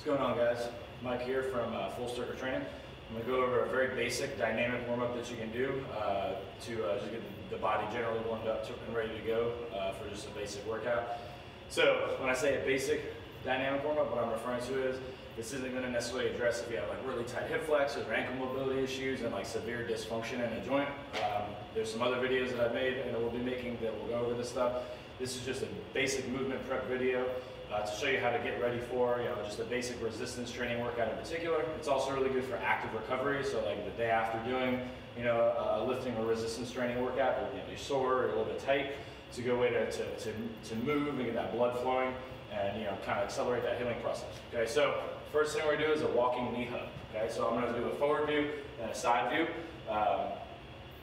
What's going on, guys? Mike here from Full Circle Training. I'm going to go over a very basic dynamic warm-up that you can do to just get the body generally warmed up and ready to go for just a basic workout. So when I say a basic dynamic warm-up, what I'm referring to is this isn't going to necessarily address if you have like really tight hip flexors or ankle mobility issues and like severe dysfunction in a joint. There's some other videos that I've made and we'll be making that will go over this stuff. This is just a basic movement prep video to show you how to get ready for, just a basic resistance training workout in particular. It's also really good for active recovery. So like the day after doing, a lifting or resistance training workout, you're sore or a little bit tight. It's a good way to move and get that blood flowing and kind of accelerate that healing process. Okay, so first thing we're gonna do is a walking knee hug. Okay, so I'm gonna do a forward view and a side view.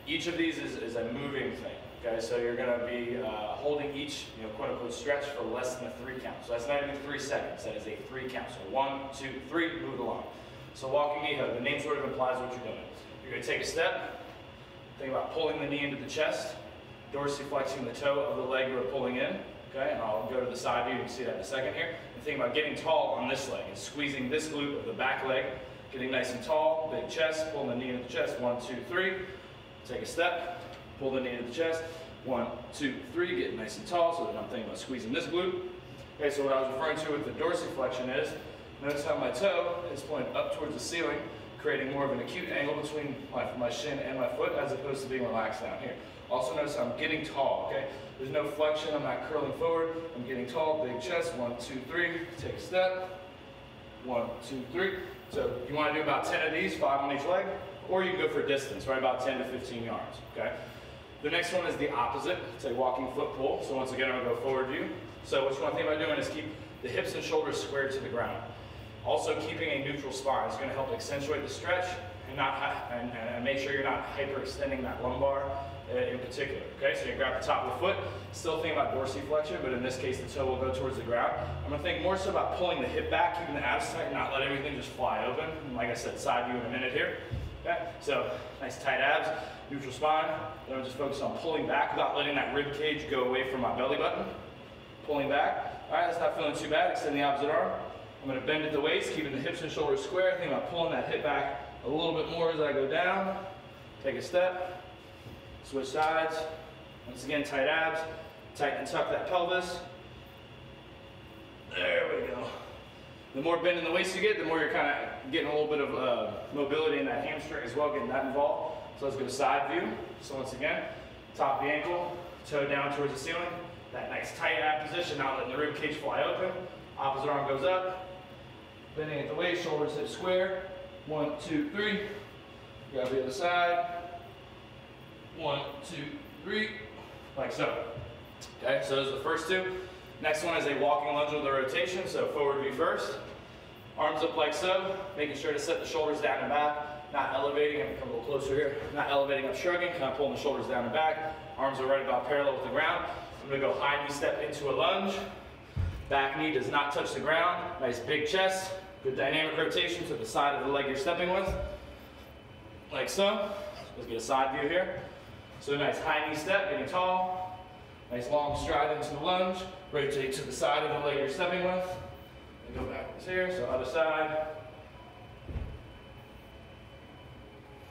Each of these is a moving thing. Okay, so you're going to be holding each, quote unquote, stretch for less than a 3 count. So that's not even 3 seconds. That is a 3 count. So 1, 2, 3, move it along. So walking knee hug. The name sort of implies what you're doing. You're going to take a step. Think about pulling the knee into the chest, dorsiflexing the toe of the leg you're pulling in. Okay, and I'll go to the side view. You can see that in a second here. And think about getting tall on this leg and squeezing this glute of the back leg, getting nice and tall, big chest, pulling the knee into the chest. 1, 2, 3. Take a step. Pull the knee to the chest. 1, 2, 3. Get nice and tall so that I'm thinking about squeezing this glute. Okay, so what I was referring to with the dorsiflexion is, notice how my toe is pointing up towards the ceiling, creating more of an acute angle between my shin and my foot as opposed to being relaxed down here. Also notice I'm getting tall, okay? There's no flexion, I'm not curling forward. I'm getting tall, big chest. 1, 2, 3. Take a step. 1, 2, 3. So you want to do about 10 of these, 5 on each leg, or you can go for distance, right? About 10 to 15 yards, okay? The next one is the opposite. It's a walking foot pull. So once again, I'm going to go forward view. So what you want to think about doing is keep the hips and shoulders squared to the ground. Also, keeping a neutral spine is going to help accentuate the stretch and make sure you're not hyperextending that lumbar in particular. Okay, so you grab the top of the foot. Still think about dorsiflexion, but in this case, the toe will go towards the ground. I'm going to think more so about pulling the hip back, keeping the abs tight, not let everything just fly open. And like I said, side view in a minute here. Okay, so nice tight abs, neutral spine. Then I'm just focused on pulling back without letting that rib cage go away from my belly button. Pulling back. All right, that's not feeling too bad. Extend the opposite arm. I'm going to bend at the waist, keeping the hips and shoulders square. Think about pulling that hip back a little bit more as I go down. Take a step. Switch sides. Once again, tight abs. Tighten and tuck that pelvis. There we go. The more bend in the waist you get, the more you're kind of getting a little bit of mobility in that hamstring as well, getting that involved. So let's go to side view. So once again, top of the ankle, toe down towards the ceiling. That nice tight ab position, not letting the rib cage fly open. Opposite arm goes up. Bending at the waist, shoulders hip square. 1, 2, 3. Grab the other side. 1, 2, 3. Like so. Okay, so those are the first two. Next one is a walking lunge with a rotation, so forward view first. Arms up like so, making sure to set the shoulders down and back, not elevating. I'm going to come a little closer here. Not elevating up, shrugging, kind of pulling the shoulders down and back. Arms are right about parallel with the ground. I'm going to go high knee step into a lunge. Back knee does not touch the ground. Nice big chest. Good dynamic rotation to the side of the leg you're stepping with. Like so. Let's get a side view here. So nice high knee step, getting tall. Nice long stride into the lunge. Rotate to the side of the leg you're stepping with. And go backwards here, so other side.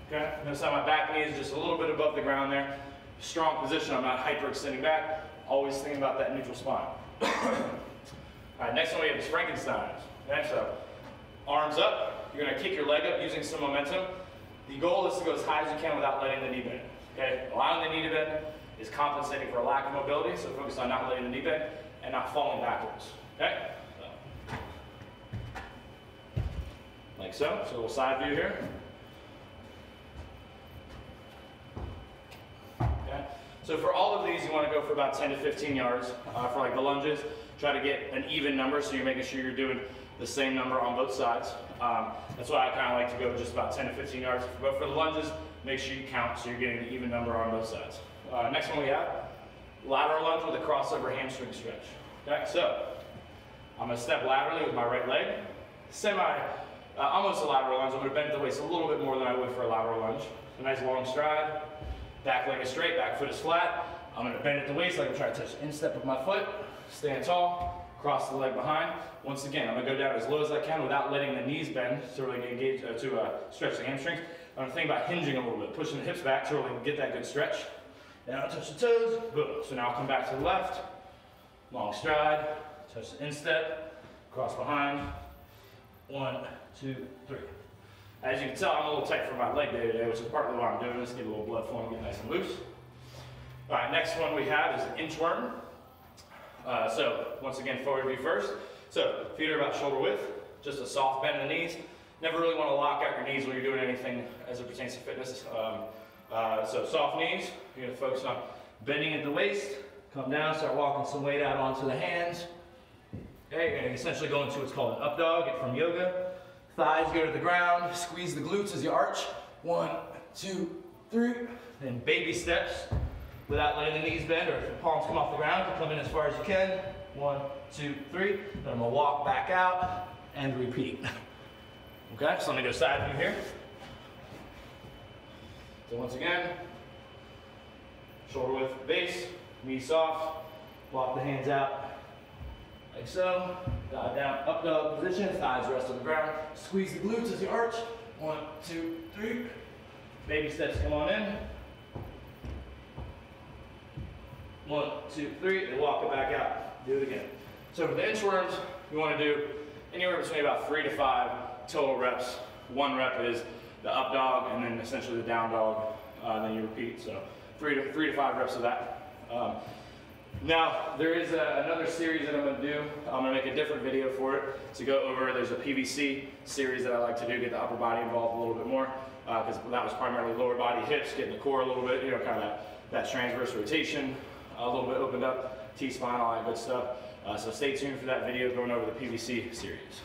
Okay, notice how my back knee is just a little bit above the ground there. Strong position, I'm not hyperextending back. Always thinking about that neutral spine. All right, next one we have is Frankenstein. Okay, so arms up. You're gonna kick your leg up using some momentum. The goal is to go as high as you can without letting the knee bend. Okay, allowing the knee to bend is compensating for a lack of mobility, so focus on not letting the knee bend and not falling backwards. Okay? So. Like so. So we'll side view here. Okay? So for all of these, you want to go for about 10 to 15 yards. For like the lunges, try to get an even number, so you're making sure you're doing the same number on both sides. That's why I kind of like to go just about 10 to 15 yards. But for the lunges, make sure you count so you're getting an even number on both sides. Next one we have, lateral lunge with a crossover hamstring stretch. Okay, so I'm going to step laterally with my right leg. Almost a lateral lunge. I'm going to bend the waist a little bit more than I would for a lateral lunge. A nice long stride. Back leg is straight, back foot is flat. I'm going to bend at the waist like I'm trying to touch the instep of my foot. Stand tall. cross the leg behind. Once again, I'm gonna go down as low as I can without letting the knees bend to really engage, stretch the hamstrings. I'm gonna think about hinging a little bit, pushing the hips back to really get that good stretch. Now I'll touch the toes, boom. So now I'll come back to the left, long stride, touch the instep, cross behind, 1, 2, 3. As you can tell, I'm a little tight for my leg day today, which is partly why I'm doing this, get a little blood flowing, get nice and loose. All right, next one we have is an inchworm. So once again, forward V first. So feet are about shoulder width, just a soft bend in the knees. Never really want to lock out your knees when you're doing anything as it pertains to fitness. So soft knees, you're going to focus on bending at the waist, come down, start walking some weight out onto the hands. Okay, you're going to essentially go into what's called an up dog, get from yoga. Thighs go to the ground, squeeze the glutes as you arch. 1, 2, 3. Then baby steps without letting the knees bend, or if the palms come off the ground, you come in as far as you can. 1, 2, 3. Then I'm going to walk back out and repeat. Okay, so let me go side view here. So once again, shoulder width base, knees soft, walk the hands out like so, dive down, up dog position, thighs rest on the ground, squeeze the glutes as you arch. 1, 2, 3. Baby steps, come on in. 1, 2, 3, and walk it back out. Do it again. So for the inchworms, we want to do anywhere between about 3 to 5 total reps. 1 rep is the up dog, and then essentially the down dog. Then you repeat. So 3 to 5 reps of that. Now there is another series that I'm going to do. I'm going to make a different video for it to go over. There's a PVC series that I like to do, get the upper body involved a little bit more, because that was primarily lower body, hips, getting the core a little bit, kind of that transverse rotation. A little bit opened up, T-spine, all that good stuff. So stay tuned for that video going over the PVC series.